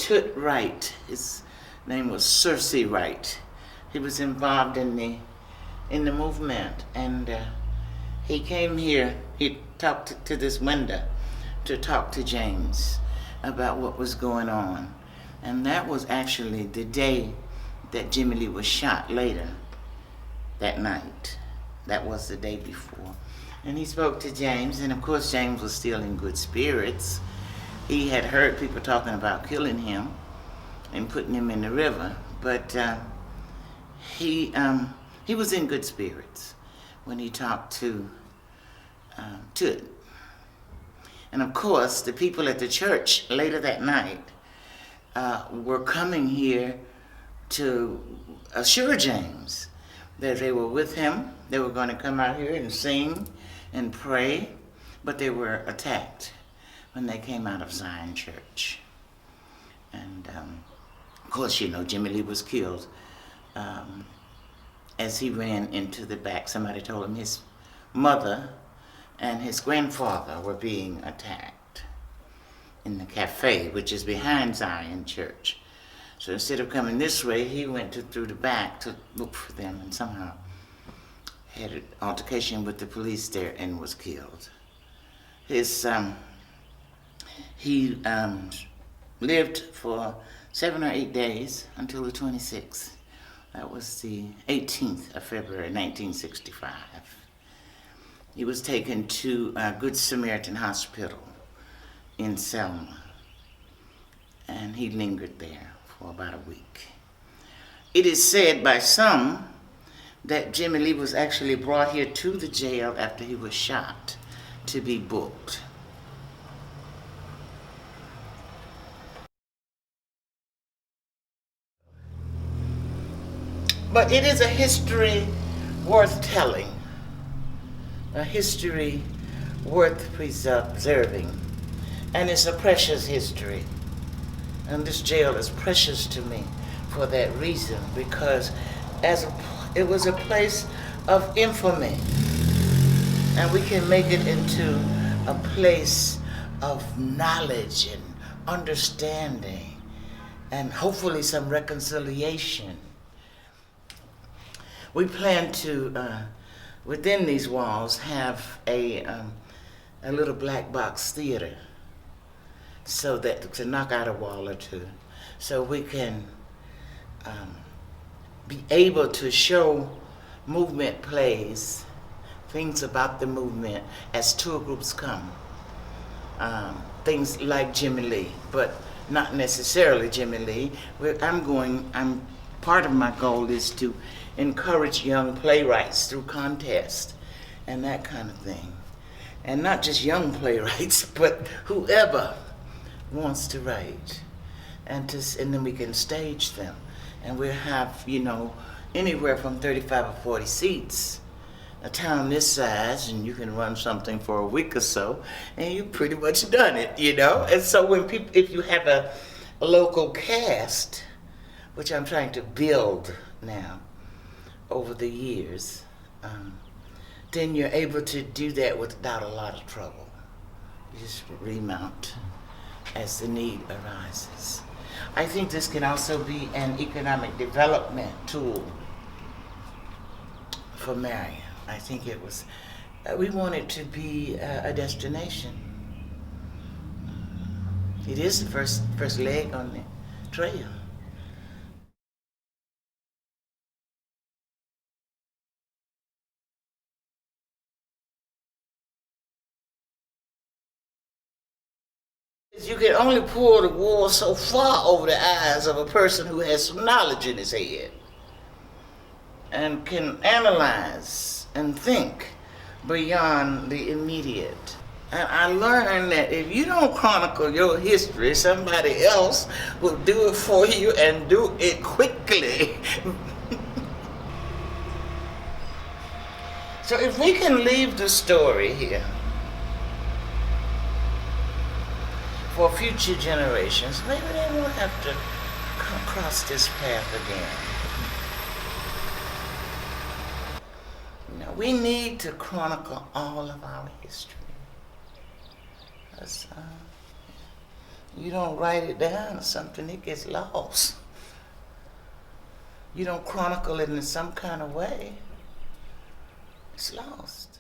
Tut Wright. His name was Cersei Wright. He was involved in the movement, and he came here. He talked to this window to talk to James about what was going on, and that was actually the day that Jimmy Lee was shot later that night. That was the day before. And he spoke to James, and of course James was still in good spirits. He had heard people talking about killing him and putting him in the river, but he was in good spirits when he talked to Tut. And of course, the people at the church later that night were coming here to assure James that they were with him. They were going to come out here and sing and pray, but they were attacked when they came out of Zion Church. And of course, you know, Jimmy Lee was killed as he ran into the back. Somebody told him his mother and his grandfather were being attacked in the cafe, which is behind Zion Church. So instead of coming this way, he went through the back to look for them, and somehow had an altercation with the police there and was killed. He lived for 7 or 8 days until the 26th. That was the 18th of February, 1965. He was taken to Good Samaritan Hospital in Selma, and he lingered there for about a week. It is said by some that Jimmy Lee was actually brought here to the jail after he was shot to be booked. But it is a history worth telling, a history worth preserving, and it's a precious history. And this jail is precious to me for that reason, because it was a place of infamy, and we can make it into a place of knowledge and understanding, and hopefully some reconciliation. We plan to, within these walls, have a little black box theater, so that to knock out a wall or two, so we can be able to show movement plays, things about the movement as tour groups come. Things like Jimmy Lee, but not necessarily Jimmy Lee. Part of my goal is to encourage young playwrights through contests and that kind of thing. And not just young playwrights, but whoever wants to write. And then we can stage them. And we'll have, anywhere from 35 or 40 seats. A town this size, and you can run something for a week or so, and you've pretty much done it, And so if you have a local cast, which I'm trying to build now over the years, then you're able to do that without a lot of trouble. You just remount as the need arises. I think this can also be an economic development tool for Marion. I think it was, we want it to be a destination. It is the first leg on the trail. You can only pull the wool so far over the eyes of a person who has some knowledge in his head and can analyze and think beyond the immediate. And I learned that if you don't chronicle your history, somebody else will do it for you and do it quickly. So if we can leave the story here for future generations, maybe they won't have to cross this path again. We need to chronicle all of our history. You don't write it down or something, it gets lost. You don't chronicle it in some kind of way, it's lost.